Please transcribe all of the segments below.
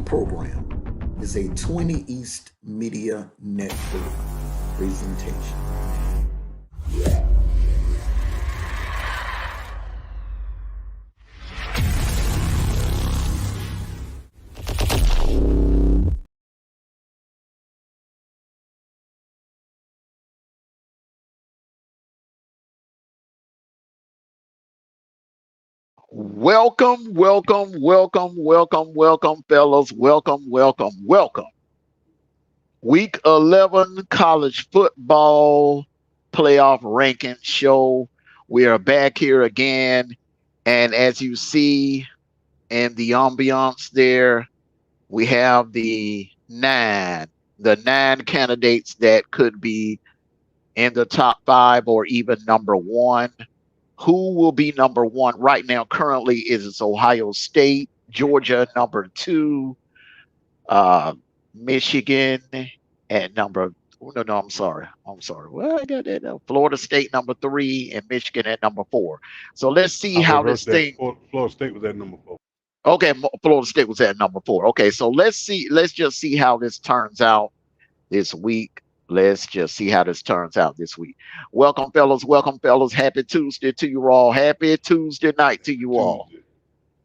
program is a 20 East Media Network presentation. Welcome, fellas. Welcome. Week 11 college football playoff ranking show. We are back here again. And as you see in the ambiance there, we have the nine candidates that could be in the top five or even number one. Who will be number one right now? Currently, is Ohio State, Georgia number two, uh, Michigan at number. Oh, no, I'm sorry. Well, I got that. Florida State number three and Michigan at number four. So let's see I how reversed this that. thing. Florida State was at number 4. Okay, Florida State was at number four. Okay, so let's see. Let's just see how this turns out this week. Let's just see how this turns out this week. Welcome, fellas. Welcome, fellas. Happy Tuesday to you all. Happy Tuesday night to you all.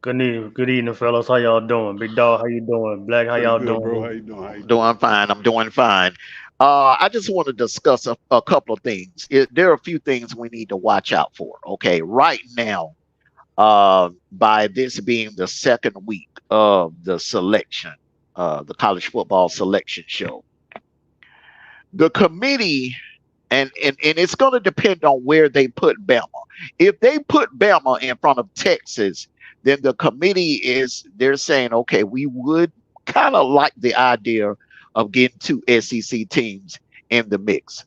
Tuesday. Good evening, fellas. How y'all doing? Big dog, how you doing? Black, how Pretty y'all good, bro. How doing? you doing? How you I'm doing? doing fine. I'm doing fine. I just want to discuss a couple of things. There are a few things we need to watch out for. Okay, right now, by this being the second week of the selection, the college football selection show, the committee, and it's going to depend on where they put Bama. If they put Bama in front of Texas, then the committee they're saying, okay, we would kind of like the idea of getting two SEC teams in the mix.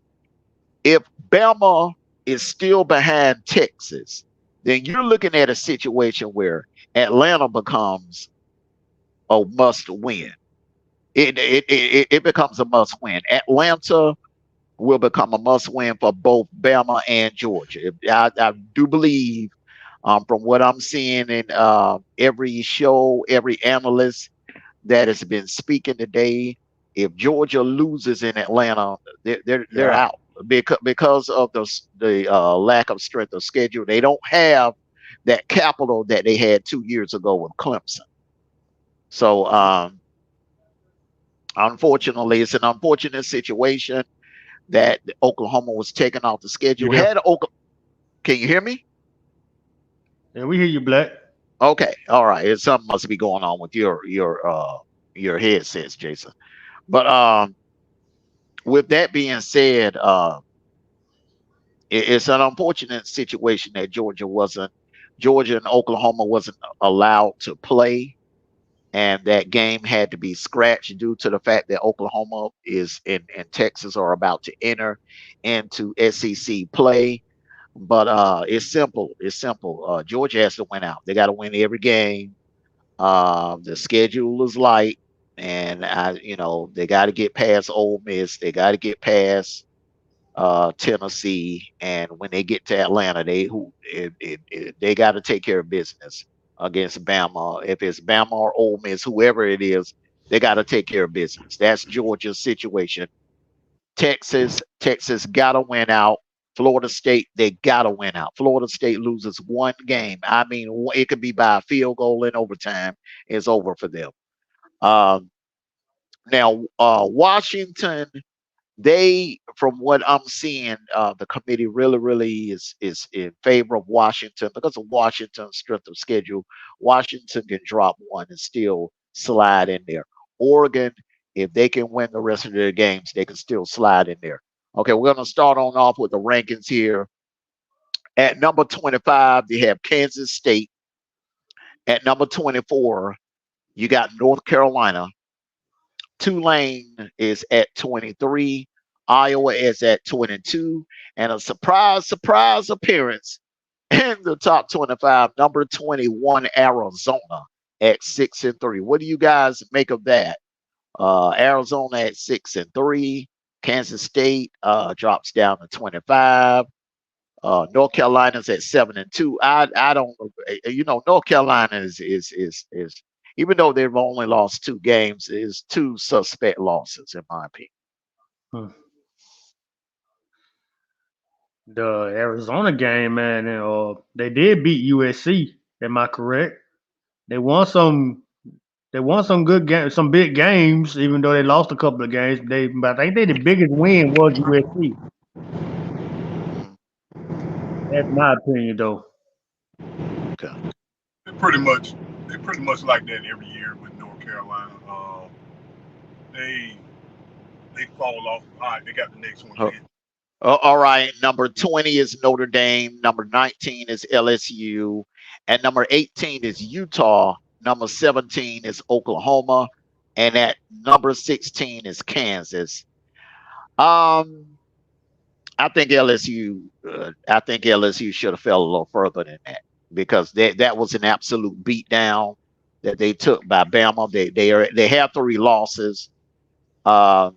If Bama is still behind Texas, then you're looking at a situation where Atlanta becomes a must win. It becomes a must win. Atlanta will become a must win for both Bama and Georgia. I do believe, from what I'm seeing in every show, every analyst that has been speaking today, if Georgia loses in Atlanta, they're Yeah. out because of the lack of strength of schedule. They don't have that capital that they had 2 years ago with Clemson. So unfortunately, it's an unfortunate situation that Oklahoma was taken off the You schedule. there? Can you hear me? Yeah, we hear you, Black. Okay, all right. Something must be going on with your headsets, Jason. But with that being said, it's an unfortunate situation that Georgia and Oklahoma wasn't allowed to play, and that game had to be scratched due to the fact that Oklahoma is and Texas are about to enter into SEC play. But it's simple. It's simple. Georgia has to win out. They got to win every game. The schedule is light, and they got to get past Ole Miss. They got to get past Tennessee, and when they get to Atlanta, they got to take care of business against Bama. If it's Bama or Ole Miss, whoever it is, they got to take care of business. That's Georgia's situation. Texas got to win out. Florida State, they got to win out. Florida State loses one game. I mean, it could be by a field goal in overtime. It's over for them. Um, Now, Washington, from what I'm seeing, the committee really is in favor of Washington because of Washington's strength of schedule. Washington can drop one and still slide in there. Oregon, if they can win the rest of their games, they can still slide in there. Okay, we're going to start on off with the rankings here. At number 25, they have Kansas State. At number 24, you got North Carolina. Tulane is at 23. Iowa is at 22. And a surprise appearance in the top 25, number 21, Arizona at 6-3. What do you guys make of that? Arizona at 6-3. Kansas State drops down to 25. North Carolina's at 7-2. I don't, North Carolina is even though they've only lost 2 games, is 2 suspect losses, in my opinion. Hmm. The Arizona game, man, they did beat USC. Am I correct? They won some. They won some good games, some big games, even though they lost a couple of games. But I think the biggest win was USC. That's my opinion, though. Okay. They pretty much like that every year with North Carolina. They fall off. All right, they got the next one. All right. Number 20 is Notre Dame. Number 19 is LSU. And number 18 is Utah. Number 17 is Oklahoma. And at number 16 is Kansas. I think LSU should have fell a little further than that, because that was an absolute beatdown that they took by Bama. They have 3 losses. I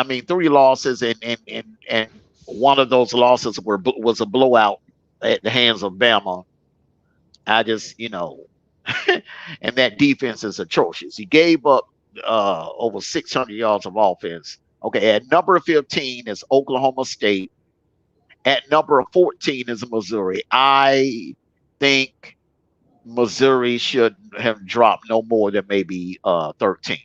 mean, 3 losses, and one of those losses was a blowout at the hands of Bama. I just, and that defense is atrocious. He gave up over 600 yards of offense. Okay, at number 15 is Oklahoma State. At number 14 is Missouri. I think Missouri should have dropped no more than maybe 13.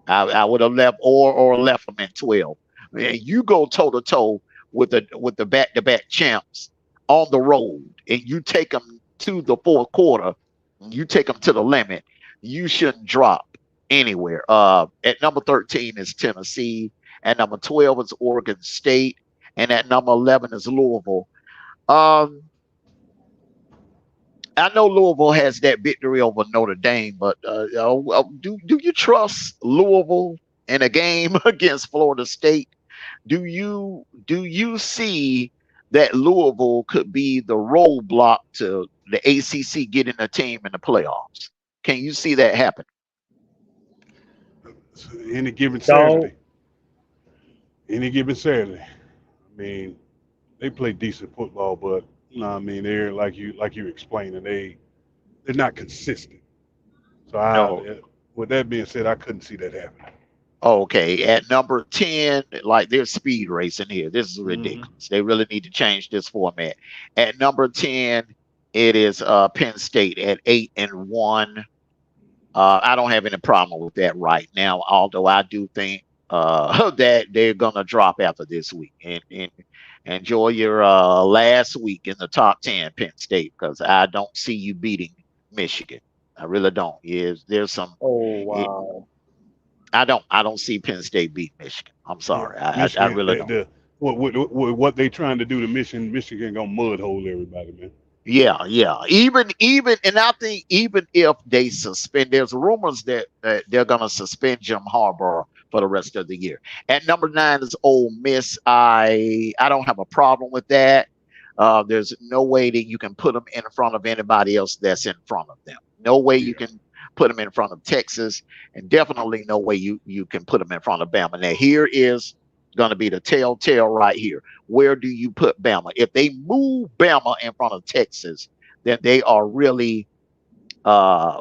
I would have left or left them at 12. You go toe to toe with the back-to-back champs on the road, and you take them to the fourth quarter. You take them to the limit. You shouldn't drop anywhere. At number 13 is Tennessee. At number 12 is Oregon State. And at number 11 is Louisville. I know Louisville has that victory over Notre Dame, but do you trust Louisville in a game against Florida State? Do you see that Louisville could be the roadblock to the ACC getting a team in the playoffs? Can you see that happen? Any given Saturday. I mean, they play decent football, but I mean, they're like you explaining, they're not consistent. So with that being said, I couldn't see that happening. Okay, at number 10, like there's speed racing here. This is ridiculous. They really need to change this format. At number 10, it is Penn State at 8-1. I don't have any problem with that right now, although I do think that they're gonna drop after this week. And enjoy your last week in the top 10, Penn State, because I don't see you beating Michigan. I really don't. There's some. Oh wow. I don't see Penn State beat Michigan. I'm sorry. Yeah, I really don't. What they trying to do to Michigan gonna mud hole everybody, man. Yeah. Even, and I think even if they suspend, there's rumors that they're gonna suspend Jim Harbaugh for the rest of the year. At number 9 is Ole Miss. I don't have a problem with that. There's no way that you can put them in front of anybody else that's in front of them. No way you can put them in front of Texas, and definitely no way you can put them in front of Bama. Now, here is going to be the telltale right here. Where do you put Bama? If they move Bama in front of Texas, then they are really, I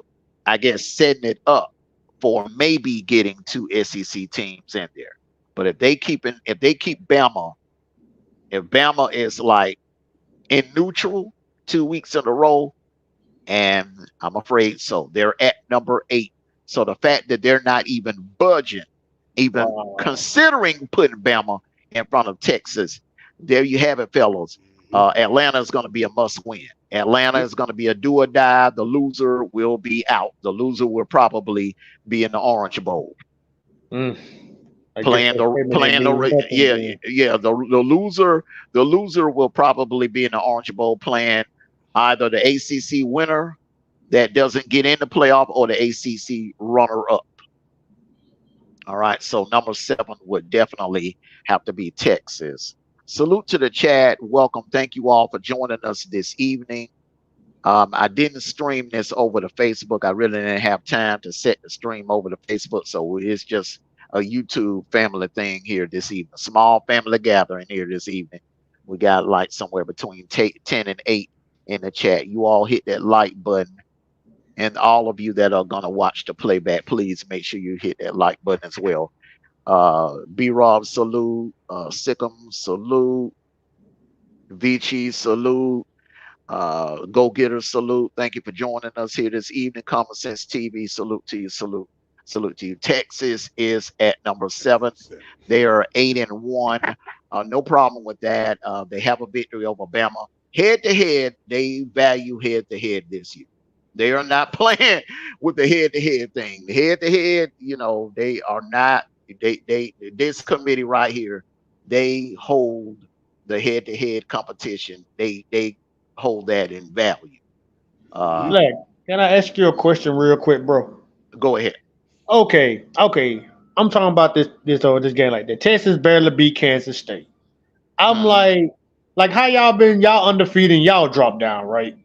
guess, setting it up for maybe getting 2 SEC teams in there. But if they keep Bama, if Bama is like in neutral 2 weeks in a row, and I'm afraid so. They're at number 8. So the fact that they're not even budging, even considering putting Bama in front of Texas, there you have it, fellas. Atlanta is going to be a must win. Atlanta is going to be a do or die. The loser will be out. The loser will probably be in the Orange Bowl. The loser will probably be in the Orange Bowl playing either the ACC winner that doesn't get in the playoff or the ACC runner-up. All right, so number 7 would definitely have to be Texas. Salute to the chat. Welcome. Thank you all for joining us this evening. I didn't stream this over to Facebook. I really didn't have time to set the stream over to Facebook, so it's just a YouTube family thing here this evening. Small family gathering here this evening. We got like somewhere between 10 and 8 in the chat. You all hit that like button And all of you that are going to watch the playback, please make sure you hit that like button as well. B-Rob, salute. Sikkim, salute. Vici, salute. Go Getter, salute. Thank you for joining us here this evening. Common Sense TV, salute to you, salute to you. Texas is at number 7. They are 8-1. No problem with that. They have a victory over Bama. Head to head, they value head to head this year. They are not playing with the head to head thing. The head to head, they are not. This committee right here, they hold the head to head competition. They hold that in value. Black, can I ask you a question real quick, bro? Go ahead. Okay. I'm talking about this game like that. Texas barely beat Kansas State. I'm like how y'all been? Y'all undefeated. Y'all dropped down, right?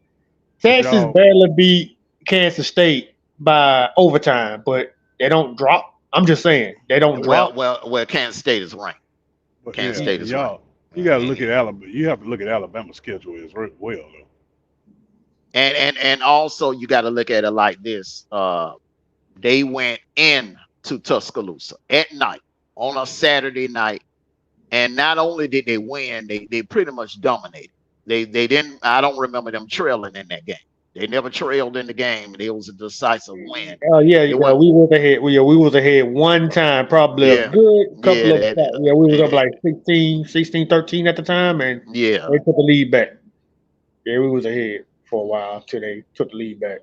Texas barely beat Kansas State by overtime, but they don't drop. I'm just saying they don't drop. Well, Kansas State is ranked. Kansas State is ranked. You got to look at Alabama. You have to look at Alabama's schedule as well, though. And also you got to look at it like this. They went in to Tuscaloosa at night on a Saturday night, and not only did they win, they pretty much dominated. They didn't. I don't remember them trailing in that game. They never trailed in the game, and it was a decisive win. We was ahead. We was ahead one time, probably a good couple of shots. We was up like 16-13 at the time, and they took the lead back. Yeah, we was ahead for a while till they took the lead back.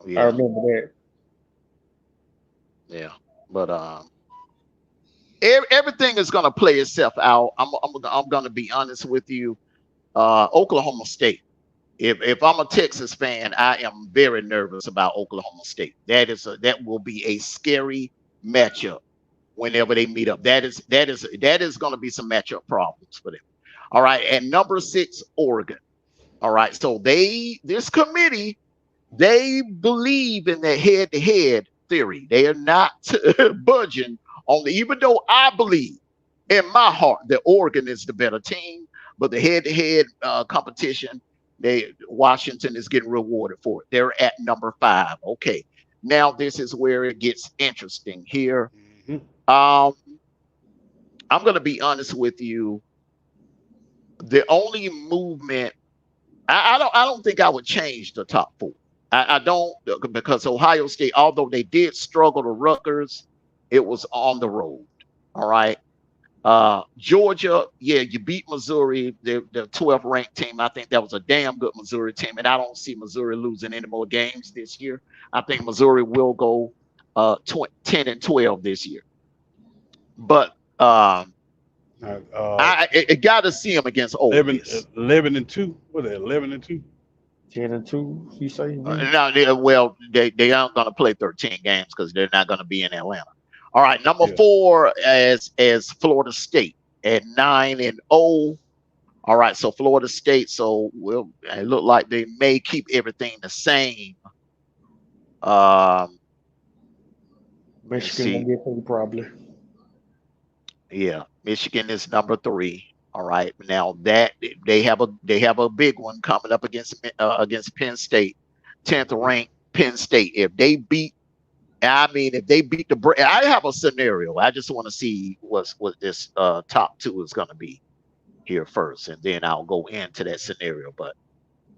I remember that. Yeah, but everything is going to play itself out. I'm going to be honest with you. Oklahoma State. If I'm a Texas fan, I am very nervous about Oklahoma State. That will be a scary matchup whenever they meet up. That is going to be some matchup problems for them. All right, and number 6, Oregon. All right, so this committee, they believe in the head-to-head theory. They are not budging on even though I believe in my heart that Oregon is the better team, but the head-to-head competition, Washington is getting rewarded for it. They're at number 5. Okay, now this is where it gets interesting here. I'm going to be honest with you. The only movement, I don't think I would change the top 4. I don't, because Ohio State, although they did struggle to Rutgers, it was on the road. All right. Georgia, you beat Missouri, the 12th ranked team. I think that was a damn good Missouri team, and I don't see Missouri losing any more games this year. I think Missouri will go 10-12 this year. But I got to see them against Ole Miss. 11-2. What are they? 11-2. 10-2. You say? They aren't going to play 13 games because they're not going to be in Atlanta. All right, number 4 as Florida State at 9-0. All right, so Florida State. So it look like they may keep everything the same. Michigan will get them probably. Yeah, Michigan is number 3. All right, now that they have a big one coming up against Penn State, 10th ranked Penn State. If they beat the, I have a scenario. I just want to see what this top 2 is going to be here first, and then I'll go into that scenario. But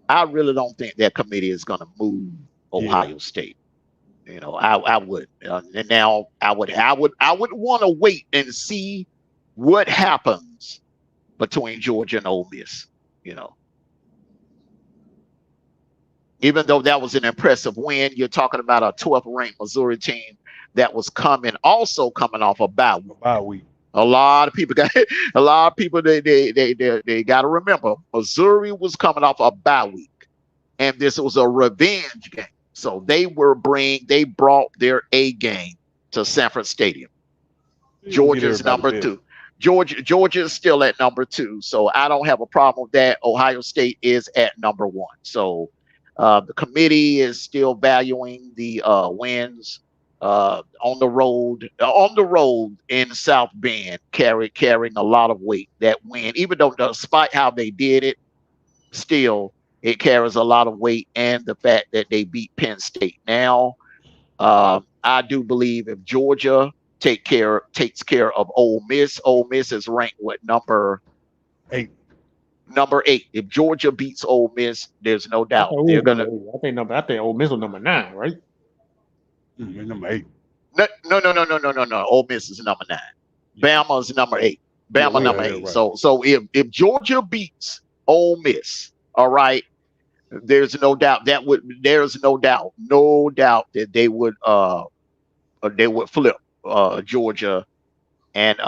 I really don't think that committee is going to move Ohio State. I would. And now I would want to wait and see what happens between Georgia and Ole Miss. Even though that was an impressive win, you're talking about a 12th ranked Missouri team that was coming off a bye week. A lot of people they got to remember Missouri was coming off a bye week, and this was a revenge game. So they brought their A game to Sanford Stadium. Georgia's number 2. Georgia is still at number 2, so I don't have a problem with that. Ohio State is at number 1. So the committee is still valuing the wins on the road in South Bend, carrying a lot of weight. That win, even though despite how they did it, still It carries a lot of weight, and the fact that they beat Penn State. Now, I do believe if Georgia takes care of Ole Miss, Ole Miss is ranked what, number 8. Number 8. If Georgia beats Ole Miss, there's no I doubt thought they're it was gonna. I think Ole Miss was number 9, right? Number 8. No. Ole Miss is number 9. Bama is number 8. Bama Yeah, number yeah, 8. right. So if Georgia beats Ole Miss, all right, there's no doubt that they would flip Georgia and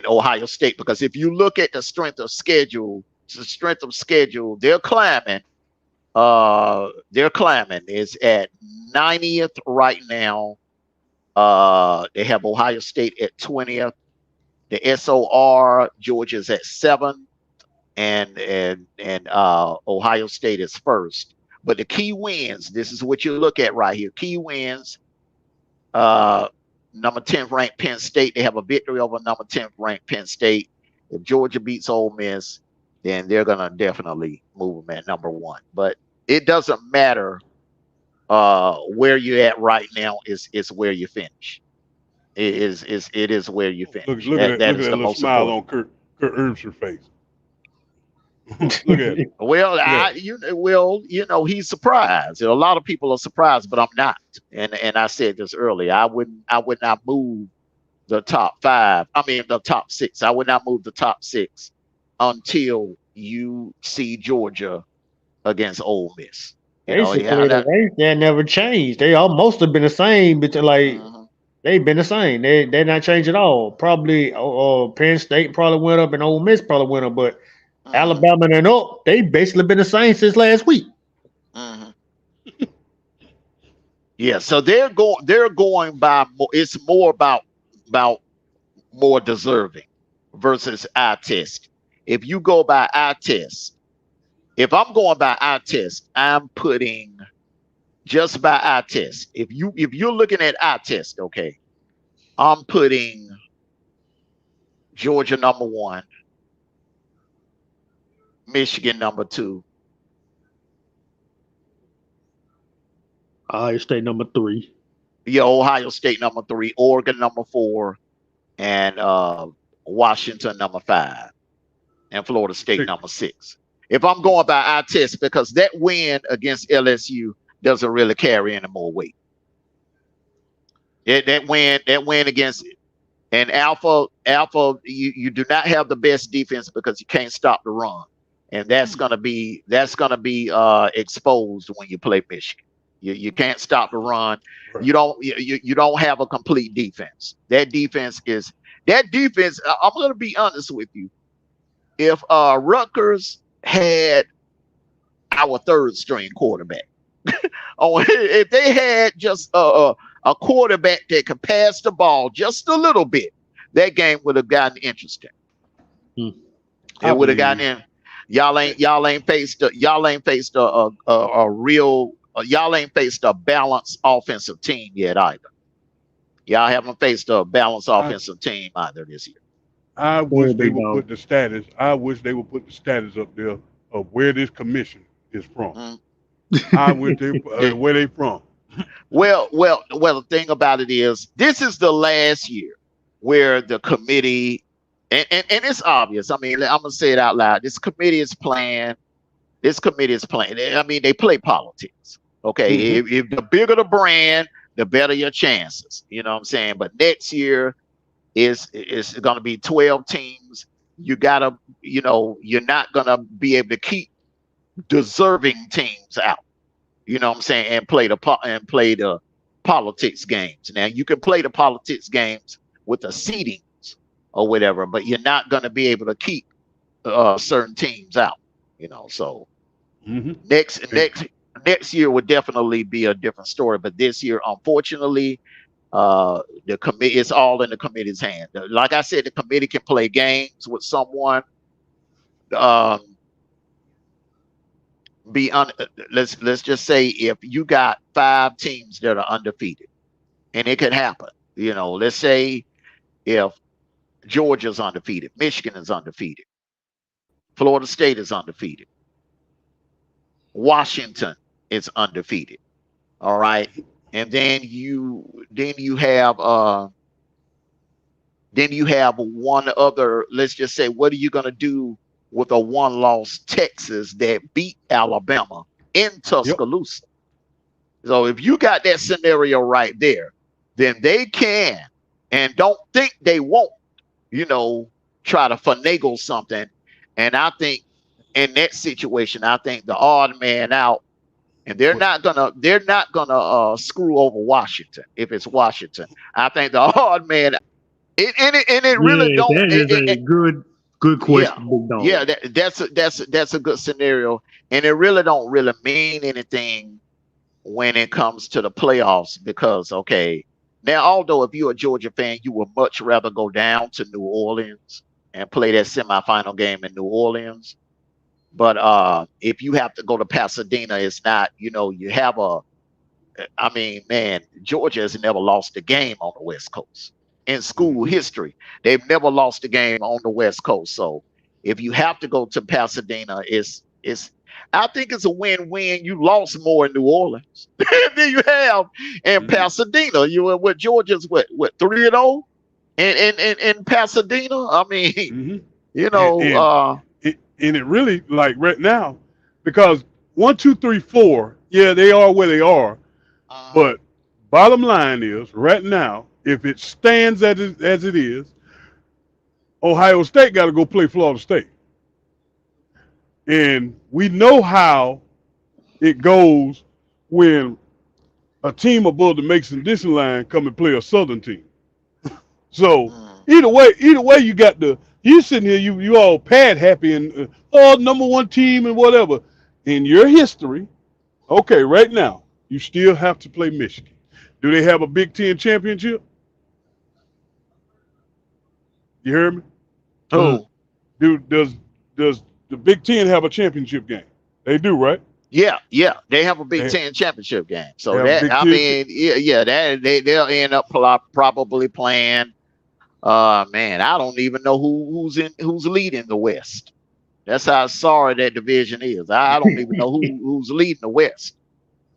Ohio State, because if you look at the strength of schedule, they're climbing. They're climbing. Is at 90th right now. They have Ohio State at 20th. The SOR, Georgia's at 7th, and Ohio State is first. But the key wins, this is what you look at right here. Key wins, number 10th ranked Penn State. They have a victory over number 10th ranked Penn State. If Georgia beats Ole Miss, then they're going to definitely move them at number 1. But it doesn't matter where you're at right now, is where you finish. It is where you finish. Look at That that is the little most smile important. on Kurt Herbst's face. Look at it. Well, he's surprised. A lot of people are surprised, but I'm not. And I said this earlier. I would not move the top 5. I mean the top 6. I would not move the top 6 until you see Georgia against Ole Miss. Basically, the race that never changed. They almost have been the same, but they've been the same. They're not changed at all. Probably Penn State probably went up and Ole Miss probably went up, but Alabama and up, they basically been the same since last week. Yeah, so they're going by more. It's more about more deserving versus eye test. If you go by eye test, if I'm going by eye test, I'm putting just by eye test. If you're looking at eye test, okay, I'm putting Georgia number 1, Michigan number 2, Ohio State number 3. Yeah, Ohio State number 3, Oregon number 4, and Washington number 5, and Florida State number 6. If I'm going by eye test, because that win against LSU doesn't really carry any more weight. That win against it. And Alpha, you do not have the best defense because you can't stop the run, and that's gonna be exposed when you play Michigan. You can't stop the run. Right. You don't have a complete defense. That defense. I'm gonna be honest with you. If Rutgers had our 3rd string quarterback, if they had just a quarterback that could pass the ball just a little bit, that game would have gotten interesting. It would have gotten in. Y'all ain't faced a balanced offensive team yet either. Y'all haven't faced a balanced offensive team either this year. I wish they would put the status. I wish they would put the status up there of where this commission is from. I wish they where they from. Well, the thing about it is, this is the last year where the committee, and it's obvious. I mean, I'm gonna say it out loud. This committee is playing. I mean, they play politics. Okay, if the bigger the brand, the better your chances. You know what I'm saying? But next year is going to be 12 teams. You gotta, you're not gonna be able to keep deserving teams out. You know what I'm saying? And play the politics games. Now you can play the politics games with the seedings or whatever, but you're not going to be able to keep certain teams out. So next year would definitely be a different story. But this year, unfortunately, the committee, it's all in the committee's hand. Like I said, the committee can play games with someone. Let's just say if you got 5 teams that are undefeated, and it could happen. Let's say if Georgia's undefeated, Michigan is undefeated, Florida State is undefeated, Washington is undefeated. All right. And then you have one other, let's just say, what are you gonna do with a one-loss Texas that beat Alabama in Yep. Tuscaloosa? So if you got that scenario right there, then they can, and don't think they won't, try to finagle something. And I think in that situation, I think the odd man out, and they're not gonna screw over Washington if it's Washington. I think the odd man, it really Yeah, don't. that is a good Yeah, question, Big Dog. yeah, that's a good scenario, and it really don't really mean anything when it comes to the playoffs because okay, now although if you're a Georgia fan, you would much rather go down to New Orleans and play that semifinal game in New Orleans. But if you have to go to Pasadena, it's not, you have I mean, man, Georgia has never lost a game on the West Coast. In school history, they've never lost a game on the West Coast. So if you have to go to Pasadena, I think it's a win-win. You lost more in New Orleans than you have in Pasadena. You were with Georgia's what 3-0 in Pasadena. I mean, And it really, like right now, because 1, 2, 3, 4, yeah, they are where they are. But bottom line is, right now, if it stands as it is, Ohio State got to go play Florida State. And we know how it goes when a team above the Mason-Dixon line come and play a Southern team. So either way, you sitting here, you all pad happy and #1 team and whatever. In your history, okay, right now, you still have to play Michigan. Do they have a Big Ten championship? You hear me? Who? Does the Big Ten have a championship game? They do, right? Yeah, they have a Big Ten championship game. So they'll end up probably playing. Man, I don't even know who's leading the West. That's how sorry that division is. I don't even know who's leading the West.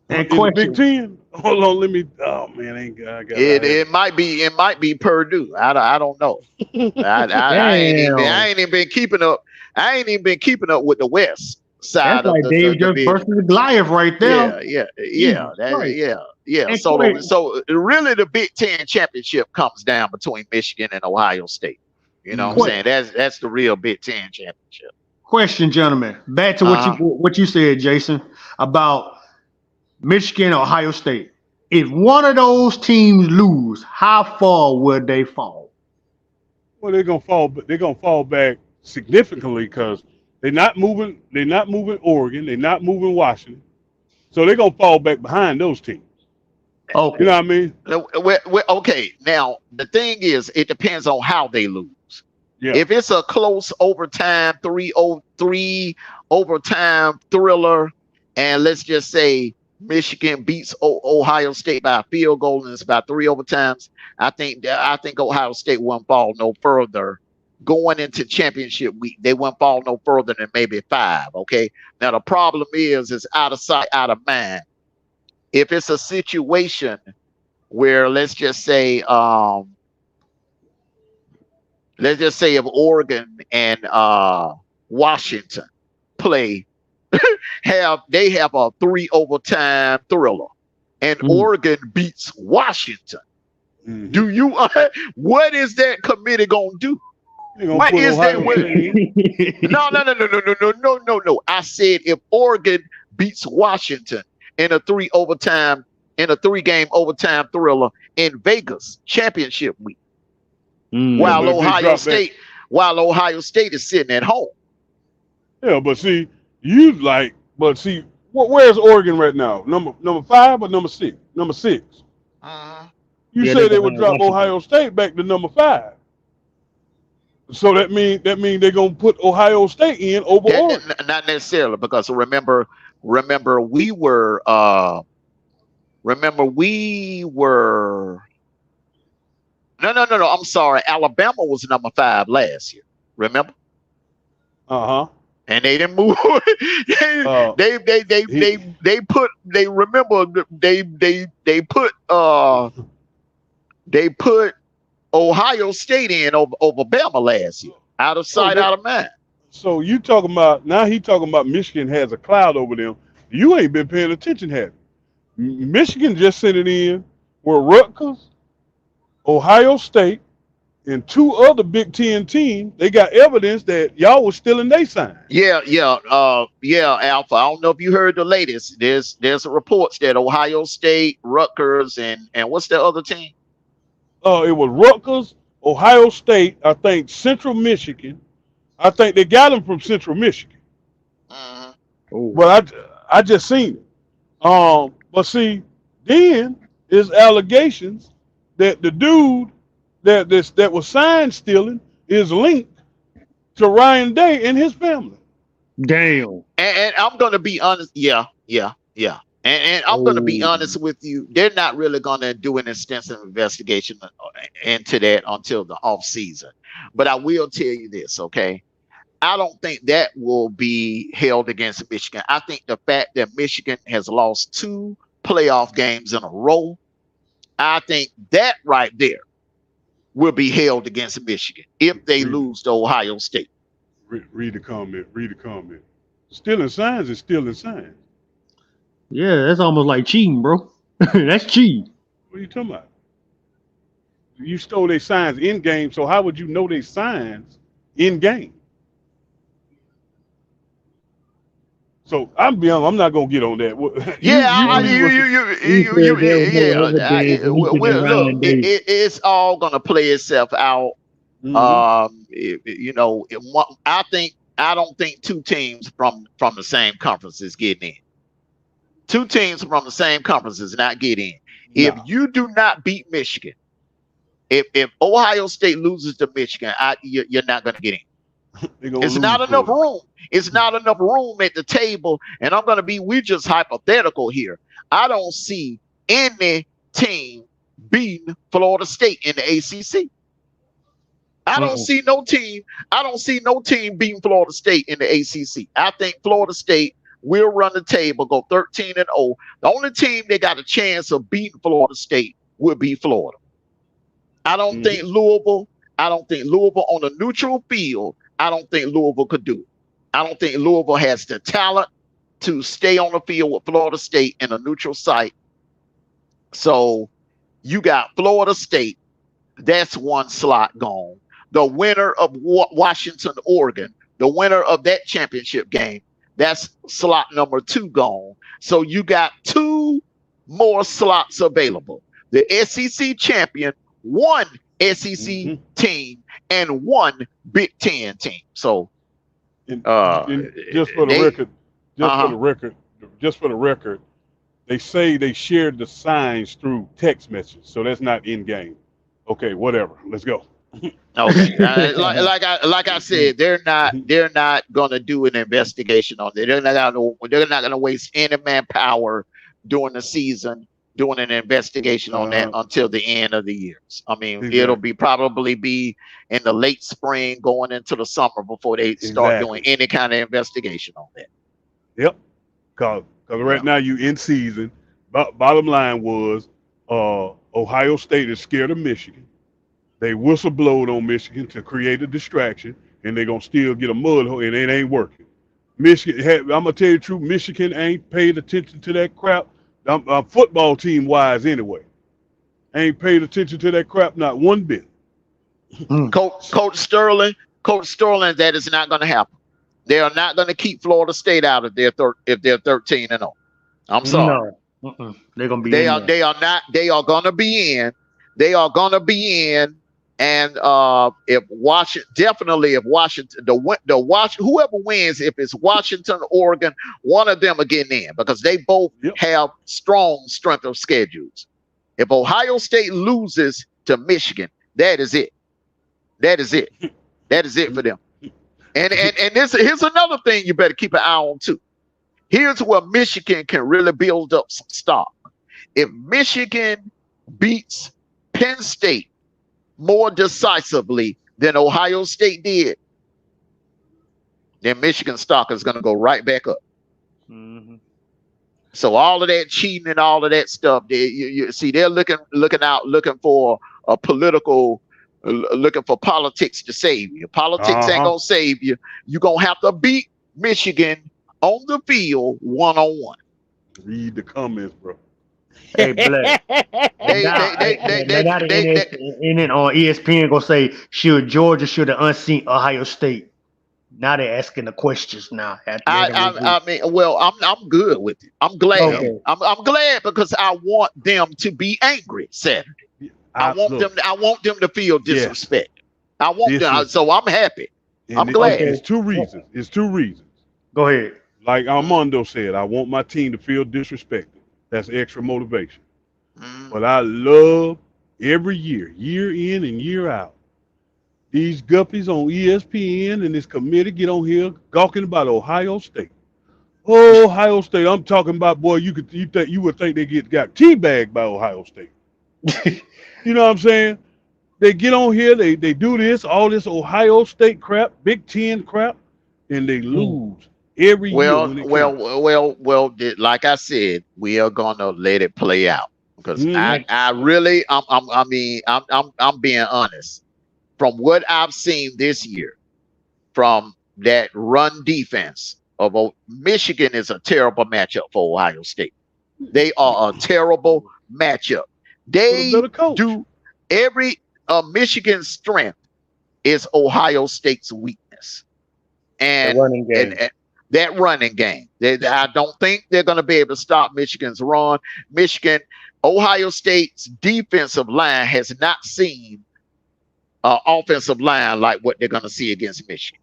And in the Big Ten. Hold on, let me. Oh man, I got it might be Purdue. I don't know. I ain't even been keeping up. I ain't even been keeping up with the West side That's like of Dave just division. versus Goliath right there. Yeah. And So really, the Big Ten championship comes down between Michigan and Ohio State. You know what I'm saying? That's the real Big Ten championship. Question, gentlemen. Back to what you said, Jason, about Michigan, Ohio State. If one of those teams lose, how far would they fall? Well, they're gonna fall, but they're gonna fall back significantly because they're not moving. They're not moving Oregon. They're not moving Washington. So they're gonna fall back behind those teams. Okay. You know what I mean? Okay. Now the thing is, it depends on how they lose. Yeah. If it's a close overtime 3-3 overtime thriller, and let's just say Michigan beats Ohio State by a field goal and it's about 3 overtimes, I think Ohio State won't fall no further. Going into championship week, they won't fall no further than maybe 5. Okay. Now the problem is out of sight, out of mind. If it's a situation where let's just say if Oregon and Washington play, have a 3 overtime thriller, and Oregon beats Washington. Do you? What is that committee gonna do? What is that? No. I said if Oregon beats Washington in a 3-game overtime thriller in Vegas championship week, while Ohio State is sitting at home. Yeah, but see, where's Oregon right now? Number 5 or number 6? Number 6. You said they would drop Ohio State back to number 5. So that mean they're gonna put Ohio State in over Oregon. Not necessarily, because remember we were no. I'm sorry. Alabama was number 5 last year. Remember? And And they didn't move. They put Ohio State in over Bama last year. Out of sight, out of mind. So you talking about now? He talking about Michigan has a cloud over them. You ain't been paying attention, have you? Michigan just sent it in where Rutgers, Ohio State, and 2 other Big Ten teams. They got evidence that y'all was stealing their signs. Yeah, Alpha. I don't know if you heard the latest. There's reports that Ohio State, Rutgers, and what's the other team? It was Rutgers, Ohio State, I think Central Michigan. I think they got them from Central Michigan. But I just seen it. But see, then is allegations that the dude that was sign stealing is linked to Ryan Day and his family. Damn. And I'm gonna be honest. Yeah. And I'm going to be honest with you. They're not really going to do an extensive investigation into that until the off season. But I will tell you this, okay? I don't think that will be held against Michigan. I think the fact that Michigan has lost 2 playoff games in a row, I think that right there will be held against Michigan if they lose to Ohio State. Read the comment. Stealing signs is stealing signs. Yeah, that's almost like cheating, bro. That's cheating. What are you talking about? You stole their signs in game, so how would you know their signs in game? So I'm not gonna get on that. It's all gonna play itself out. I don't think 2 teams from the same conference is getting in. 2 teams from the same conference is not getting in. If you do not beat Michigan, if Ohio State loses to Michigan, you're not going to get in. It's not enough room. It's not enough room at the table. And we're just hypothetical here. I don't see any team beating Florida State in the ACC. I don't see no team beating Florida State in the ACC. I think Florida State will run the table, go 13-0. The only team that got a chance of beating Florida State would be Florida. I don't think Louisville on a neutral field, I don't think Louisville could do it. I don't think Louisville has the talent to stay on the field with Florida State in a neutral site. So you got Florida State. That's 1 slot gone. The winner of Washington, Oregon, the winner of that championship game, that's slot number 2 gone. So you got 2 more slots available. The SEC champion, 1 SEC team, and 1 Big Ten team. So, just for the record, they say they shared the signs through text messages, so that's not in game. Okay, whatever. Let's go. Okay, like I said, they're not going to do an investigation on it. They're not going to waste any manpower during the season doing an investigation on that until the end of the years. I mean, it'll probably be in the late spring going into the summer before they start doing any kind of investigation on that. Yep, because right now you in season. Bottom line was Ohio State is scared of Michigan. They whistleblowed on Michigan to create a distraction, and they're going to still get a mud hole, and it ain't working. I'm going to tell you the truth, Michigan ain't paid attention to that crap, football team-wise anyway. Ain't paid attention to that crap, not one bit. Coach Sterling, that is not going to happen. They are not going to keep Florida State out of if they're 13-0. I'm sorry. No. They're going to be They are going to be in. They are going to be in. And if Washington, whoever wins, if it's Washington, Oregon, one of them are getting in because they both have strong strength of schedules. If Ohio State loses to Michigan, that is it. That is it for them. And here's another thing you better keep an eye on too. Here's where Michigan can really build up some stock. If Michigan beats Penn State more decisively than Ohio State did, then Michigan stock is going to go right back up. Mm-hmm. So all of that cheating and all of that stuff, you see, they're looking for a political, looking for politics to save you. Politics ain't gonna save you. You're gonna have to beat Michigan on the field 1-on-1. Read the comments, bro. Hey, Black. They on ESPN gonna say, should Georgia should have unseen Ohio State? Now they're asking the questions now. I mean, well, I'm good with it. I'm glad. Okay. I'm glad because I want them to be angry Saturday. I want them to feel disrespect. I want them. So I'm happy. I'm glad. It's two reasons. It's two reasons. Go ahead. Like Armando said, I want my team to feel disrespected. That's extra motivation. But I love every year in and year out, these guppies on ESPN and this committee get on here talking about Ohio State. Oh, Ohio State! I'm talking about, boy. You would think they got teabagged by Ohio State. You know what I'm saying? They get on here, they do this, all this Ohio State crap, Big Ten crap, and they lose every year. Well. Like I said, we are gonna let it play out because I'm being honest. From what I've seen this year, from that run defense of Michigan is a terrible matchup for Ohio State. They are a terrible matchup. They do every Michigan's strength is Ohio State's weakness, and that running game. I don't think they're going to be able to stop Michigan's run. Ohio State's defensive line has not seen offensive line like what they're going to see against Michigan.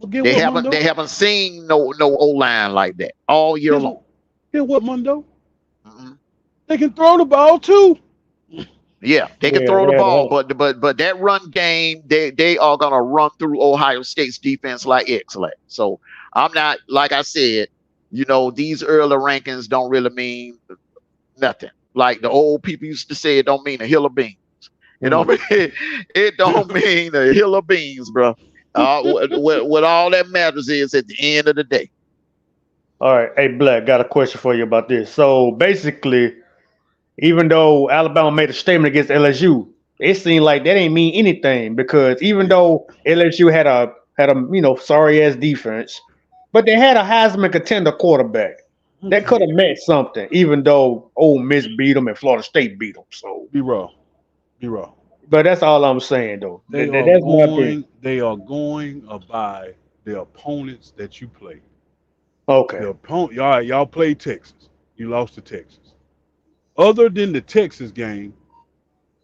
They haven't seen no O-line like that all year long. Get what, Mundo? They can throw the ball too. Yeah, they can throw the ball, but that run game, they are gonna run through Ohio State's defense like excellent. So I'm not, like I said, these early rankings don't really mean nothing. Like the old people used to say, it don't mean a hill of beans. You know what I mean? It don't mean a hill of beans, bro. What all that matters is at the end of the day. All right, hey Black, got a question for you about this. So basically, even though Alabama made a statement against LSU, it seemed like that ain't mean anything because even though LSU had a sorry ass defense, but they had a Heisman contender quarterback that could have meant something. Even though Ole Miss beat them and Florida State beat them, so be wrong. But that's all I'm saying though. They are going by the opponents that you play. Okay. The opponent, y'all played Texas. You lost to Texas. Other than the Texas game,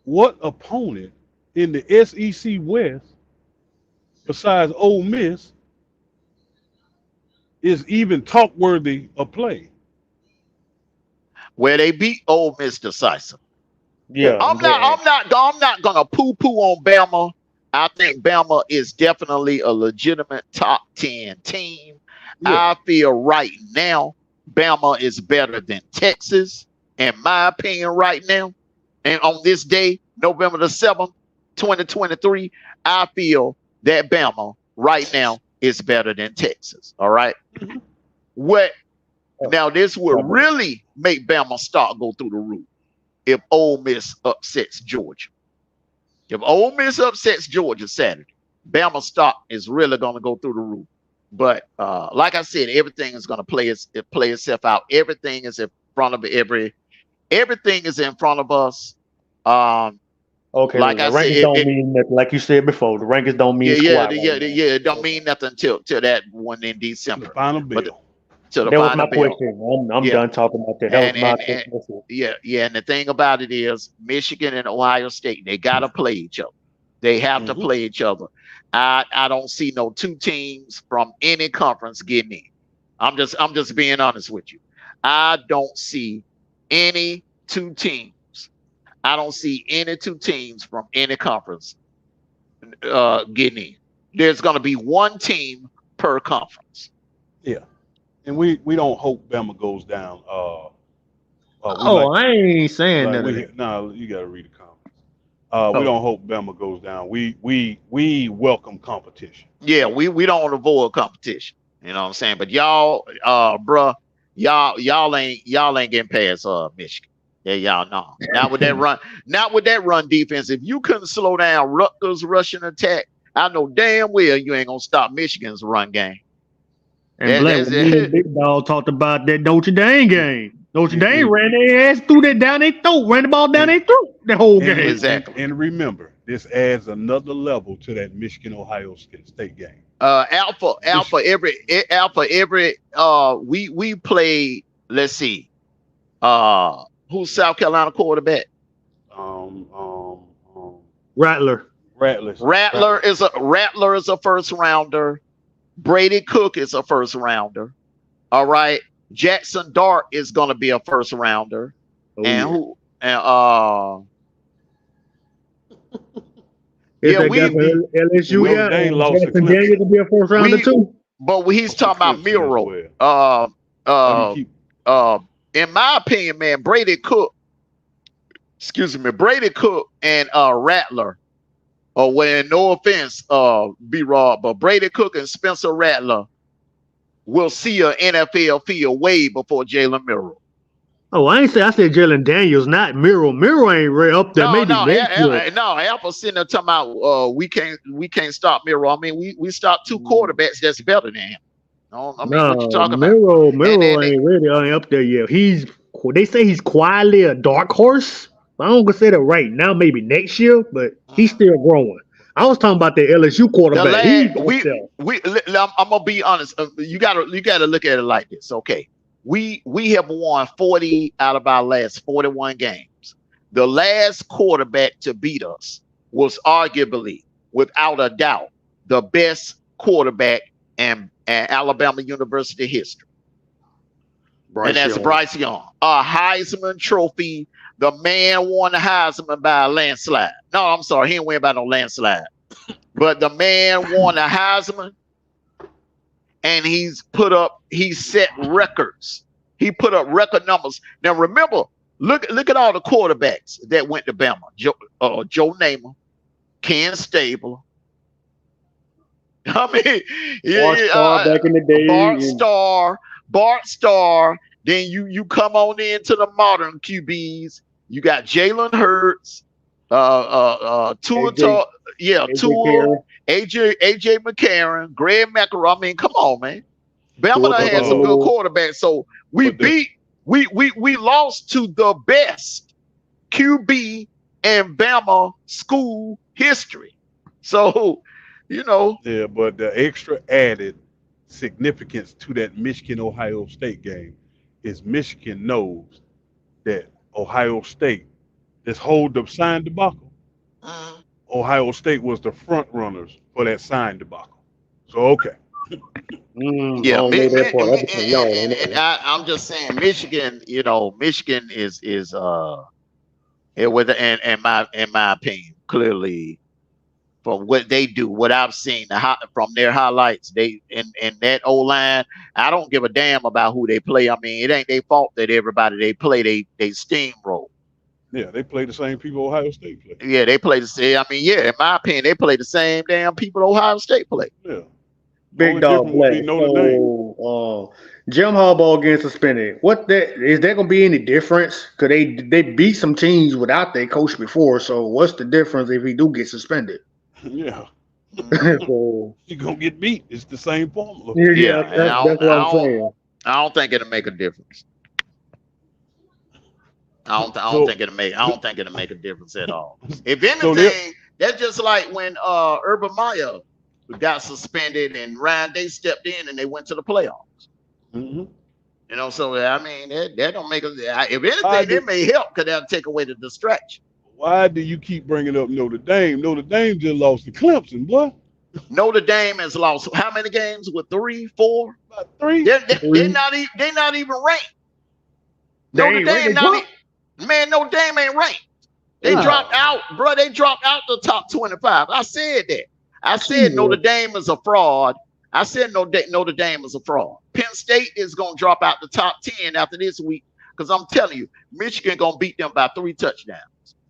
what opponent in the SEC West, besides Ole Miss, is even talk worthy of play? Where they beat Ole Miss decisive. Yeah, I'm not gonna poo-poo on Bama. I think Bama is definitely a legitimate top 10 team. Yeah. I feel right now Bama is better than Texas, in my opinion, right now. And on this day, November the 7th, 2023, I feel that Bama right now is better than Texas. All right. Now this would really make Bama stock go through the roof if Ole Miss upsets Georgia. If Ole Miss upsets Georgia Saturday, Bama stock is really going to go through the roof. But like I said, everything is going to play itself out. Everything is in front of everything is in front of us. Okay, like I said, don't mean nothing. Like you said before, the rankings don't mean squat. It don't mean nothing till that one in December. The final bill. That was my question. I'm done talking about that. That was my question. Yeah. And the thing about it is, Michigan and Ohio State, they gotta play each other. They have to play each other. I don't see no two teams from any conference getting in. I'm just being honest with you. I don't see any two teams. I don't see any two teams from any conference getting in. There's going to be one team per conference. Yeah, and we don't hope Bama goes down. I ain't saying that. No, you got to read the comments. We don't hope Bama goes down. We welcome competition. Yeah, we don't avoid competition. You know what I'm saying? But y'all, bruh, y'all ain't getting past Michigan. Yeah, y'all know. Not with that run defense. If you couldn't slow down Rutgers' rushing attack, I know damn well you ain't gonna stop Michigan's run game. And Black, when me and Big Dog talked about that Notre Dame game. Notre Dame ran their ass through that down their throat, ran the ball down their throat the whole game. Exactly. And remember, this adds another level to that Michigan-Ohio State game. Alpha every we played. Let's see, who's South Carolina quarterback? Rattler is a first rounder. Brady Cook is a first rounder. All right, Jackson Dart is going to be a first rounder. LSU Dane lost to Clemson. Daniel to be a first rounder too. But he's talking about Miro. In my opinion, man, Brady Cook and Rattler. No offense, B-Rob, but Brady Cook and Spencer Rattler will see an NFL field way before Jalen Miro. Oh, I said Jalen Daniels, not Miro. Miro ain't right up there. Alpha sitting there talking about we can't stop Miro. I mean, we stopped two quarterbacks that's better than him. What you talking Miro ain't really up there yet. They say he's quietly a dark horse. I don't consider right now, maybe next year, but he's still growing. I was talking about the LSU quarterback. I'm gonna be honest. You gotta look at it like this. Okay, we have won 40 out of our last 41 games. The last quarterback to beat us was arguably, without a doubt, the best quarterback in Alabama University history. That's Bryce Young, a Heisman Trophy. The man won the Heisman by a landslide. No, I'm sorry, he didn't win by no landslide. But the man won the Heisman, and he set records. He put up record numbers. Now remember, look at all the quarterbacks that went to Bama. Joe Namath, Ken Stabler. I mean, back in the day, Bart Starr. Then you come on into the modern QBs. You got Jalen Hurts, Tua, AJ McCarron, Greg McElroy. I mean, come on, man. Bama had some good quarterbacks. So we lost to the best QB in Bama school history. So, Yeah, but the extra added significance to that Michigan-Ohio State game is Michigan knows that Ohio State, this hold up sign debacle, Ohio State was the front runners for that sign debacle. So, okay. I'm just saying, Michigan. Michigan is in my opinion, clearly, from what they do, what I've seen from their highlights, they in that O-line, I don't give a damn about who they play. I mean, it ain't their fault that everybody they play, they steamroll. Yeah, they play the same people Ohio State play. Yeah, they play the same. I mean, in my opinion, they play the same damn people Ohio State play. Yeah. Big Dog Black. Jim Harbaugh getting suspended. Is there gonna be any difference? Cause they beat some teams without their coach before. So what's the difference if he do get suspended? Yeah. So you're gonna get beat. It's the same formula. Yeah, that's what I'm saying. I don't think it'll make a difference. I don't think it'll make a difference at all. If anything, that's just like when Urban Meyer got suspended and Ryan Day stepped in and they went to the playoffs. Mm-hmm. So I mean that don't make if anything, it may help because that'll take away the distraction. Why do you keep bringing up Notre Dame? Notre Dame just lost to Clemson, boy. Notre Dame has lost how many games? With 3, 4? About 3. They're not even ranked. Notre Dame ain't ranked. They dropped out, bro. They dropped out the top 25. I said that. I said Notre Dame is a fraud. I said Notre Dame is a fraud. Penn State is going to drop out the top 10 after this week because I'm telling you, Michigan going to beat them by 3 touchdowns.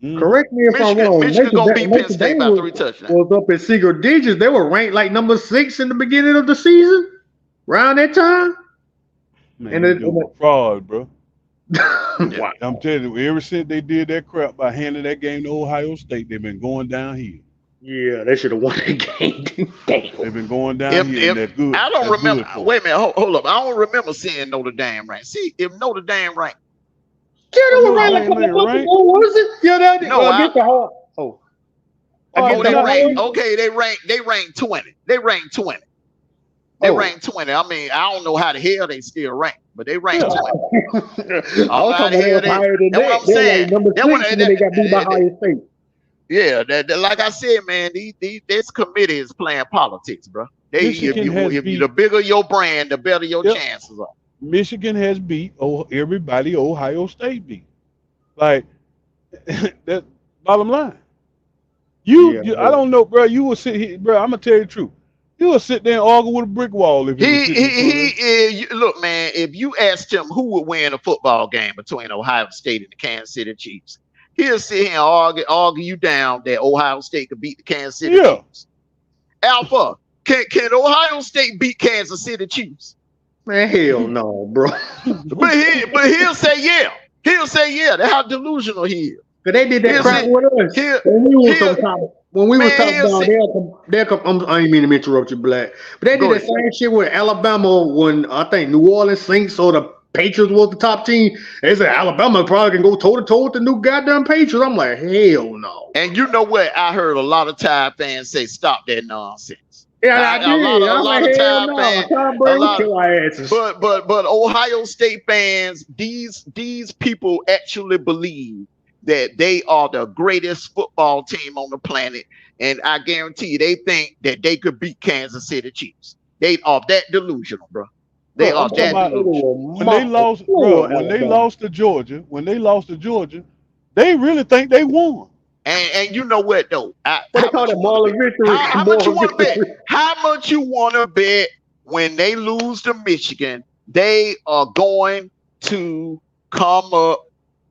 Correct me if I'm wrong. Michigan going to beat Penn State by 3 touchdowns. Was up in single digits. They were ranked like number 6 in the beginning of the season. Around that time? Man, they do fraud, bro. Wow. I'm telling you, ever since they did that crap by handing that game to Ohio State, they've been going downhill. Yeah, they should have won that game. Damn. They've been going downhill, and that's good. I don't That's remember. good for Wait a minute, hold up. I don't remember seeing Notre Dame rank. See, if Notre Dame rank, Yeah, they were right Dame like ain't ranked. what was it? Yeah, that No, against the whole. Oh. oh, they the rank. whole- Okay, they rank 20. They rank 20. They Oh. rank 20. I mean, I don't know how the hell they still rank, but they rank 20. I was talking about they was higher than that's what that. I'm They were saying. like number That 6 one- when they got beat by Ohio State. Yeah, like I said, man, this committee is playing politics, bro. Michigan has beat- the bigger your brand, the better your Yep. chances are. Michigan has beat everybody Ohio State beat. Like, that bottom line. I don't know, bro. You will sit here, bro. I'm gonna tell you the truth. You will sit there and argue with a brick wall if Look, man. If you asked him who would win a football game between Ohio State and the Kansas City Chiefs, he'll sit here and argue you down that Ohio State could beat the Kansas City Chiefs. Alpha, can Ohio State beat Kansas City Chiefs? Man, hell no, bro. but he'll say yeah. He'll say yeah. That's how delusional he is. Cause they did that crap with us when we was talking about I didn't mean to interrupt you, Black. But they did the same shit with Alabama when I think New Orleans Saints or the Patriots was the top team. They said Alabama probably can go toe to toe with the new goddamn Patriots. I'm like, hell no. And you know what? I heard a lot of Tide fans say, "Stop that nonsense." Yeah, I did. A lot of Tide fans. But Ohio State fans, these people actually believe that they are the greatest football team on the planet, and I guarantee you, they think that they could beat Kansas City Chiefs. They are that delusional, bro. They are that delusional. When they lost to Georgia, they really think they won. And you know what though? They call it moral victory. How much you want to bet? How much you want to bet when they lose to Michigan? They are going to come up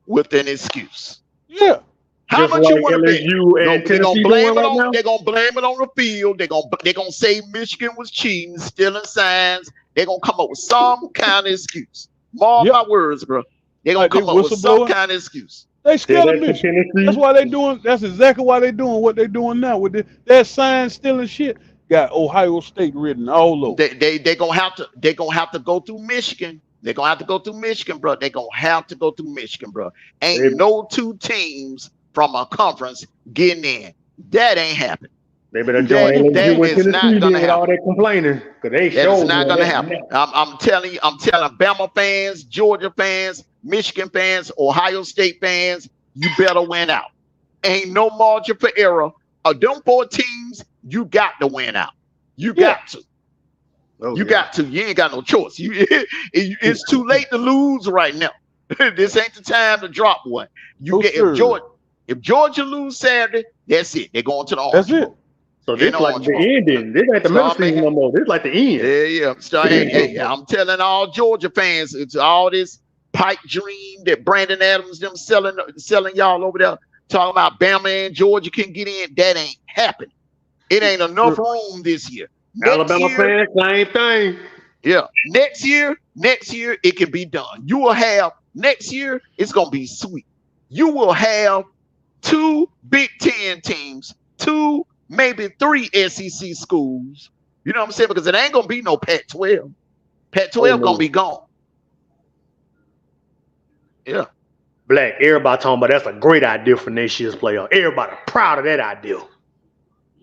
with an excuse. Yeah. How much you want to bet? They're gonna blame it on. They're gonna blame it on the field. They're gonna say Michigan was cheating, stealing signs. They're gonna come up with some kind of excuse. Mark my words, bro. They're gonna come up with some kind of excuse. They scared of Michigan. That's why they doing. That's exactly why they doing what they doing now with that sign stealing shit. Got Ohio State written all over. They gonna have to go through Michigan. They're gonna have to go through Michigan, bro. They're gonna have to go through Michigan, bro. Ain't no two teams from a conference getting in. That ain't happening. They better join that is not gonna happen. All that complaining, because they that is not gonna happen. I'm telling Bama fans, Georgia fans, Michigan fans, Ohio State fans, you better win out. Ain't no margin for error. Them 4 teams, you got to win out. You got to. You got to. You ain't got no choice. It's too late to lose right now. This ain't the time to drop one. If Georgia lose Saturday, that's it. They're going to the Orange Bowl. That's it. So this like the ending. This ain't the middle season no more. This like the end. Yeah. I'm telling all Georgia fans, it's all this pipe dream that Brandon Adams them selling y'all over there, talking about Bama and Georgia can get in. That ain't happening. It ain't enough room this year. Alabama fans, same thing. Yeah. Next year, it can be done. You will have next year, it's gonna be sweet. You will have 2 Big Ten teams, 2, maybe 3 SEC schools. You know what I'm saying? Because it ain't gonna be no Pac-12. Pac-12 gonna be gone. Yeah. Black, everybody talking about that's a great idea for next year's playoff. Everybody proud of that idea.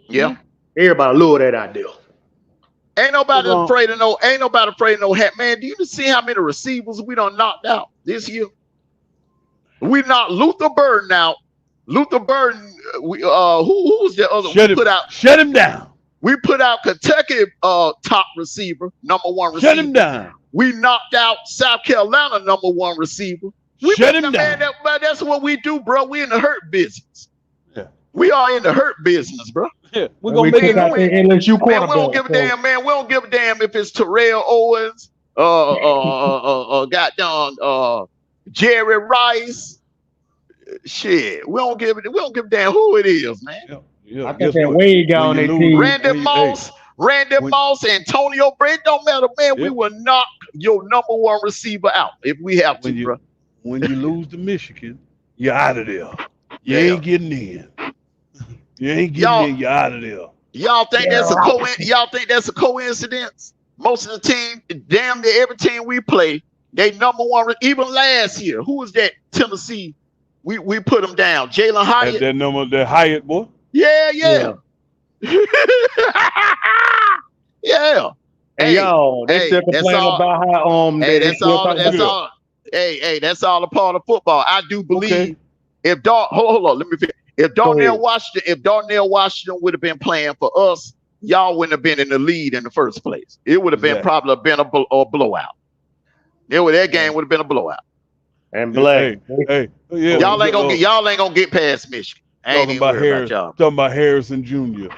Yeah. Everybody love that idea. Ain't nobody afraid of no hat. Man, do you see how many receivers we done knocked out this year? We knocked Luther Burden out. Luther Burden, who was the other? Shut him down. We put out Kentucky top receiver, number 1 receiver. Shut him down. We knocked out South Carolina number 1 receiver. Shut him down. That's what we do, bro. We in the hurt business. Yeah. We are in the hurt business, bro. Yeah. We're gonna make it win. LSU man, we don't give a damn, man. We don't give a damn if it's Terrell Owens, Jerry Rice. Shit. We don't give a damn who it is, man. I think that Wade got on their team. Randy Moss. Randy Moss, Antonio Brown, don't matter, man. We will knock your number one receiver out if we have to, bro. When you lose to Michigan, you're out of there. You ain't getting in. You ain't getting in. You're out of there. Y'all think that's a coincidence? Most of the team, damn near every team we play, they number one. Even last year, who was that? Tennessee. We put them down. Jalen Hyatt. That Hyatt boy. Yeah. Yeah. And y'all, they still complaining about how that's all a part of football. I do believe if hold on, let me finish. If Darnell Washington would have been playing for us, y'all wouldn't have been in the lead in the first place. It would have been probably been a blowout. That game would have been a blowout. And Black, y'all ain't gonna get past Michigan. Talking about Harrison Jr.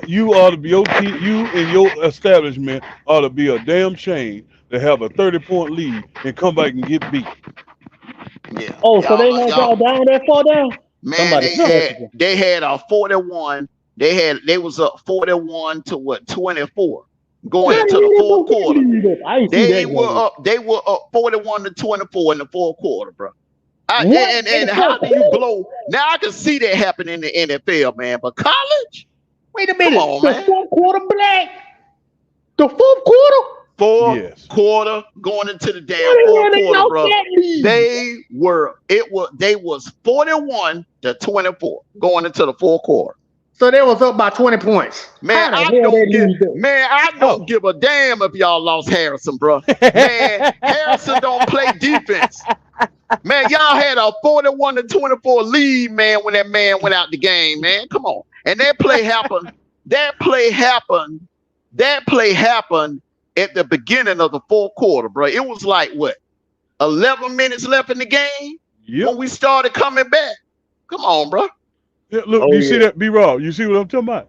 You ought to be you and your establishment ought to be a damn shame to have a 30-point lead and come back and get beat. Yeah. Oh, so they had y'all down that far down? Man, they had a 41. They was up 41 to 24 going into the fourth quarter. They were up 41 to 24 in the fourth quarter, bro. And how do you blow? Now I can see that happen in the NFL, man. But college? Wait a minute. Come on, man. Fourth quarter, Black. The fourth quarter? Quarter going into the damn fourth quarter, bro. They was 41 to 24 going into the fourth quarter. So they was up by 20 points. Man, I don't give a damn if y'all lost Harrison, bro. Man, Harrison don't play defense. Man, y'all had a 41 to 24 lead, man, when that man went out the game, man. Come on. And that play happened. That play happened at the beginning of the fourth quarter, bro. It was like, 11 minutes left in the game when we started coming back. Come on, bro. Yeah, look, see that, B-Raw? You see what I'm talking about?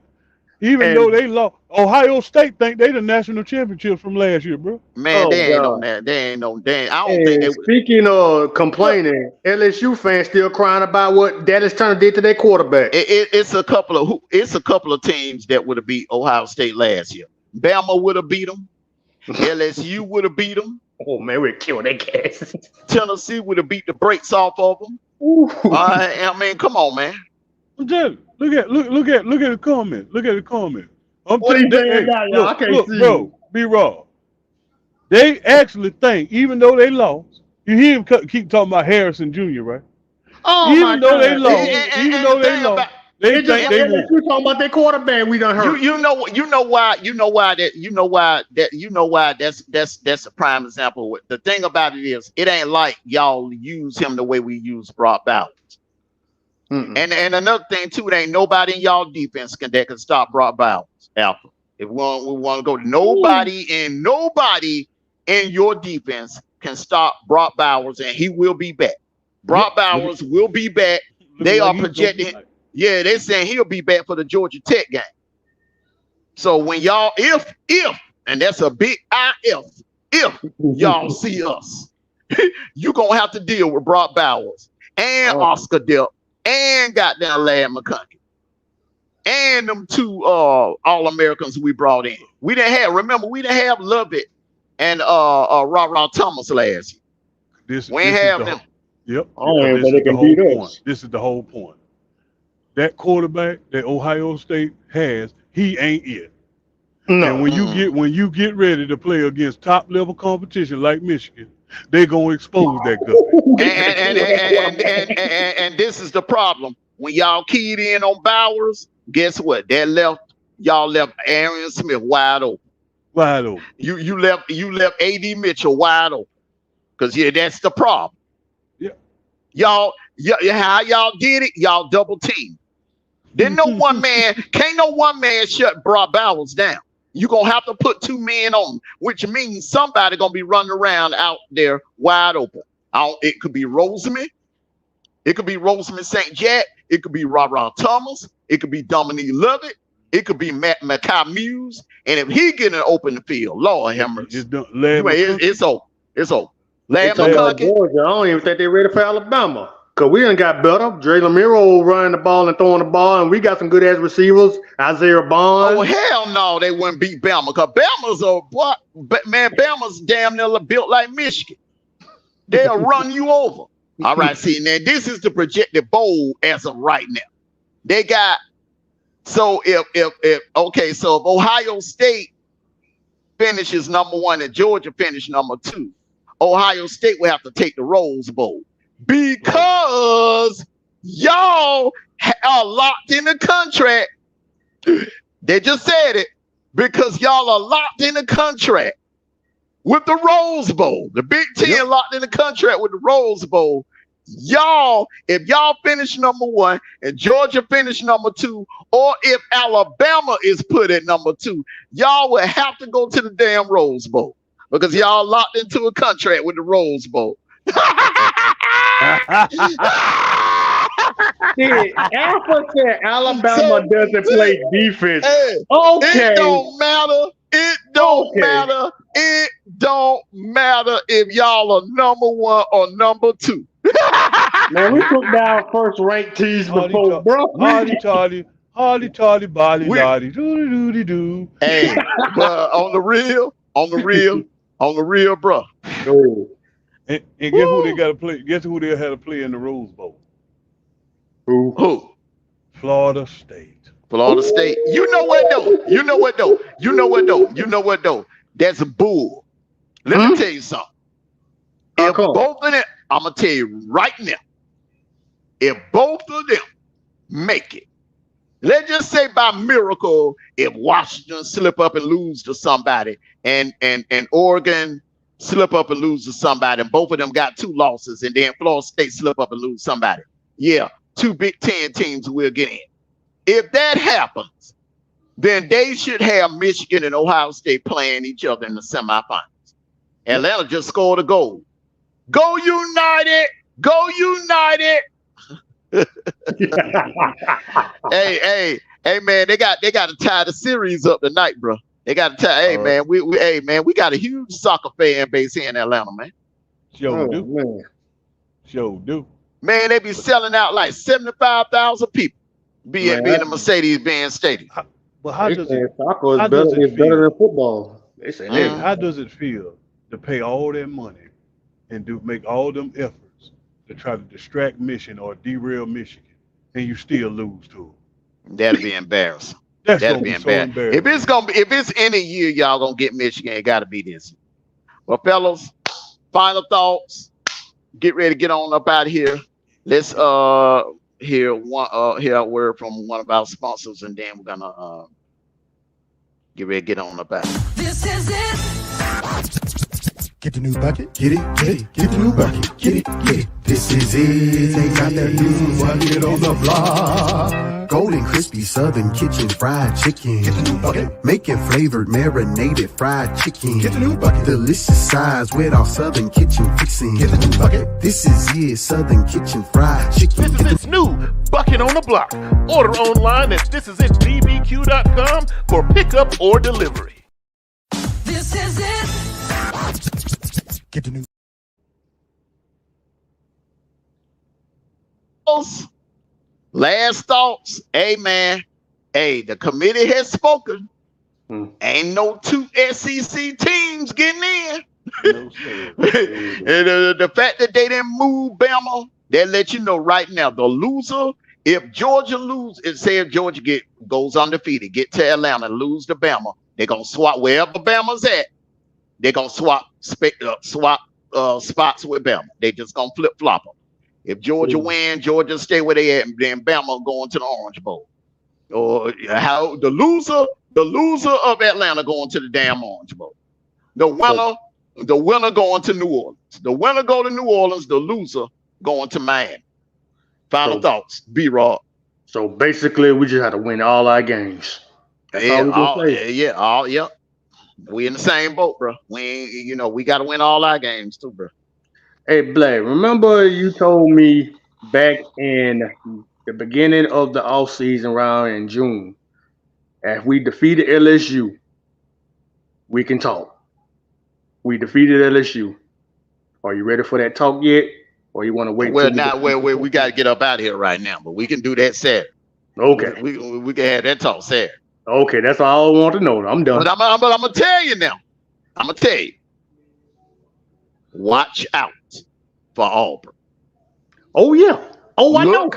Even though they lost, Ohio State think they the national championships from last year, bro. Man, they ain't on that. They ain't on that. I don't think they would. Speaking of complaining, LSU fans still crying about what Dallas Turner did to their quarterback. It's a couple of teams that would have beat Ohio State last year. Bama would have beat them. LSU would have beat them. Oh man, we'd kill their cats. Tennessee would have beat the brakes off of them. I mean, come on, man. Look at the comment. Look at the comment. What are you saying now? I can't see. Bro, be raw. They actually think, even though they lost, you hear him keep talking about Harrison Jr., right? Oh, even though they lost, they think they won. You talking about their quarterback? We done hurt. You know why that's a prime example. The thing about it is, it ain't like y'all use him the way we use Brock Bowers. And another thing too, there ain't nobody in y'all defense that can stop Brock Bowers. Alpha. If we want to go, nobody in your defense can stop Brock Bowers, and he will be back. Brock Bowers will be back. They are projecting. Yeah, they're saying he'll be back for the Georgia Tech game. So when y'all, if, and that's a big if y'all see us, you're going to have to deal with Brock Bowers and Oscar Delp and goddamn Larry McConkey and them two All-Americans we brought in. We didn't have Lovett and Ra Thomas last year. We ain't have them. Yep. This is the whole point. That quarterback that Ohio State has, he ain't it. No. And when you get ready to play against top level competition like Michigan, they're gonna expose that guy. And this is the problem. When y'all keyed in on Bowers, guess what? Y'all left Aaron Smith wide open. Wide open. You left AD Mitchell wide open. Because that's the problem. Yeah. How y'all did it? Y'all double teamed. Can't no one man shut Brock Bowers down. You're going to have to put two men on, which means somebody going to be running around out there wide open. It could be Roseman. It could be Roseman St. Jack. It could be Ra Thomas. It could be Dominique Lovett. It could be Makai Muse. And if he get an open field, Lord have mercy. It's over. It's over. Larry McConkey. I don't even think they're ready for Alabama. Cause we done got better. Dre Lamiro running the ball and throwing the ball, and we got some good ass receivers. Isaiah Bond. Oh hell no, they wouldn't beat Bama. Cause Bama's a what? Man, Bama's damn near built like Michigan. They'll run you over. All right, see now this is the projected bowl as of right now. They got so if Ohio State finishes number 1 and Georgia finish number 2, Ohio State will have to take the Rose Bowl. Because y'all are locked in a contract. They just said it. Because y'all are locked in a contract with the Rose Bowl. The Big Ten locked in a contract with the Rose Bowl. Y'all, if y'all finish number 1 and Georgia finish number 2, or if Alabama is put at number 2, y'all will have to go to the damn Rose Bowl. Because y'all locked into a contract with the Rose Bowl. Alpha said Alabama doesn't play defense. Hey, okay. It don't matter. It don't matter. It don't matter if y'all are number 1 or number 2. Man, we took down first ranked teams before, bro. Hardy, Body, Lottie, doo. Hey, but on the real, bro. And guess who they got to play? Guess who they had to play in the Rose Bowl? Who? Florida State. Florida State. You know what though? That's a bull. Let me tell you something. If both of them, I'm gonna tell you right now, if both of them make it, let's just say by miracle, if Washington slip up and lose to somebody, and Oregon slip up and lose to somebody, and both of them got 2 losses, and then Florida State slip up and lose to somebody. Yeah, 2 Big Ten teams will get in. If that happens, then they should have Michigan and Ohio State playing each other in the semifinals. Atlanta just scored a goal. Go United! Go United! hey, man, they got to tie the series up tonight, bro. They got to tie. Hey, man, we got a huge soccer fan base here in Atlanta, man. Sure do. Man, they be selling out like 75,000 people being in the Mercedes-Benz Stadium. But how does it? Soccer is better than football. They say that. How does it feel to pay all that money and make all them efforts to try to distract Michigan or derail Michigan, and you still lose to them? That'd be embarrassing. That'd be embarrassing. So if it's any year y'all gonna get Michigan, it gotta be this. Well, fellas, final thoughts. Get ready to get on up out of here. Let's hear a word from one of our sponsors, and then we're gonna get ready to get on up out. This is it. Get the new bucket, get it, get the new bucket, get it. This is it, they got that new bucket on the block. Golden crispy Southern Kitchen fried chicken. Get the new bucket. Making flavored marinated fried chicken. Get the new bucket. Delicious size with our Southern Kitchen fixing. Get the new bucket. This is it, Southern Kitchen fried chicken. This is its new bucket on the block. Order online at thisisitbbq.com for pickup or delivery. This is it. Get the new. Last thoughts. Hey, man. Hey, the committee has spoken. Ain't no 2 SEC teams getting in. No, sir. And the fact that they didn't move Bama, they let you know right now. The loser, if Georgia if Georgia goes undefeated, get to Atlanta, lose to Bama, they're gonna swap wherever Bama's at. They're gonna swap spots with Bama. They just gonna flip flop them. If Georgia win, Georgia stay where they at, and then Bama going to the Orange Bowl. Or how the loser of Atlanta going to the damn Orange Bowl. The winner going to New Orleans. The winner go to New Orleans. The loser going to Miami. Final thoughts, B-Rob. So basically, we just have to win all our games. That's all we can say. Yeah. We in the same boat, bro. We got to win all our games too, bro. Hey, Black, remember you told me back in the beginning of the offseason round in June, if we defeated LSU, we can talk. We defeated LSU. Are you ready for that talk yet? Or you want to wait? Well, now we got to get up out of here right now, but we can do that Saturday. Okay. We can have that talk Saturday. Okay, that's all I want to know. I'm done. But I'm gonna tell you now. I'm gonna tell you. Watch out for Auburn. Oh yeah. Oh, I know.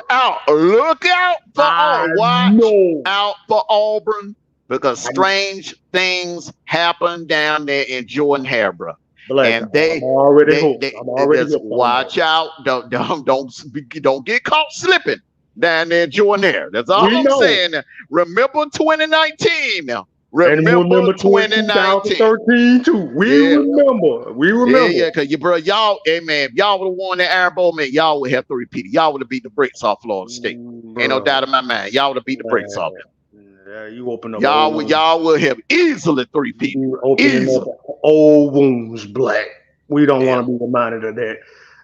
Look out for Auburn. Watch out for Auburn, because strange things happen down there in Jordan Harbor. And I'm already just watch out. Don't get caught slipping down there in Jordan Harbor. That's all I'm saying. Remember 2019 now. Remember 2013 too. We remember. Yeah, because y'all, hey man, if y'all would have won the Iron Bowl, man, y'all would have to repeat it. Y'all would have beat the brakes off Florida State. Ain't no doubt in my mind. Y'all would have beat the brakes off them. Yeah, you open up. Y'all would have easily three-peat. Opening old wounds, Black. We don't want to be reminded of that.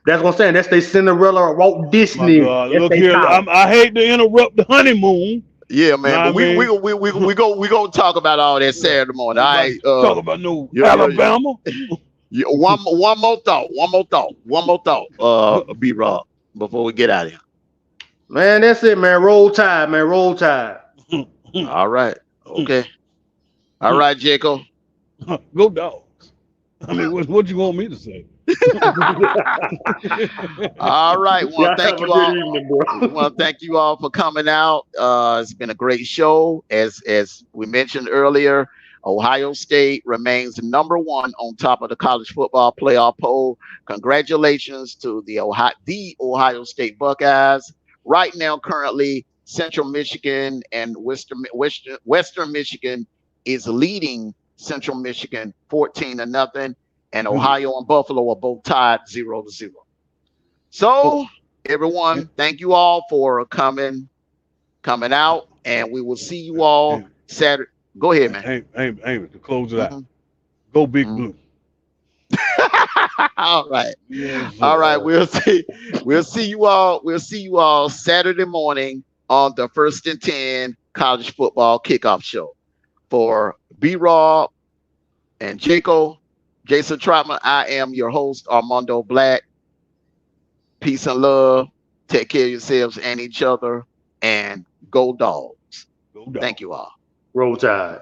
That's what I'm saying. That's they Cinderella Walt Disney. Look here, I hate to interrupt the honeymoon. Yeah, man, but we gonna talk about all that Saturday morning. All right, talk about Alabama. Yeah, one more thought. B-Rob, before we get out of here. Man, that's it, man. Roll Tide, man. Roll Tide. All right. Okay. All right, Jacob. Go Dogs. I mean, what you want me to say? All right. Well, thank you all. Well, thank you all for coming out. It's been a great show. As we mentioned earlier, Ohio State remains number one on top of the college football playoff poll. Congratulations to the Ohio State Buckeyes. Right now, currently, Central Michigan and Western Michigan is leading Central Michigan 14-0. And Ohio and Buffalo are both tied 0-0. So, everyone, thank you all for coming out, and we will see you all Saturday. Go ahead, man. Hey, to close it out, go Big Blue. All right, all right. We'll see you all. We'll see you all Saturday morning on the 1st and 10 college football kickoff show. For B-Rob and Jason Trotman, I am your host, Armando Black. Peace and love. Take care of yourselves and each other. And go Dogs. Thank you all. Roll Tide.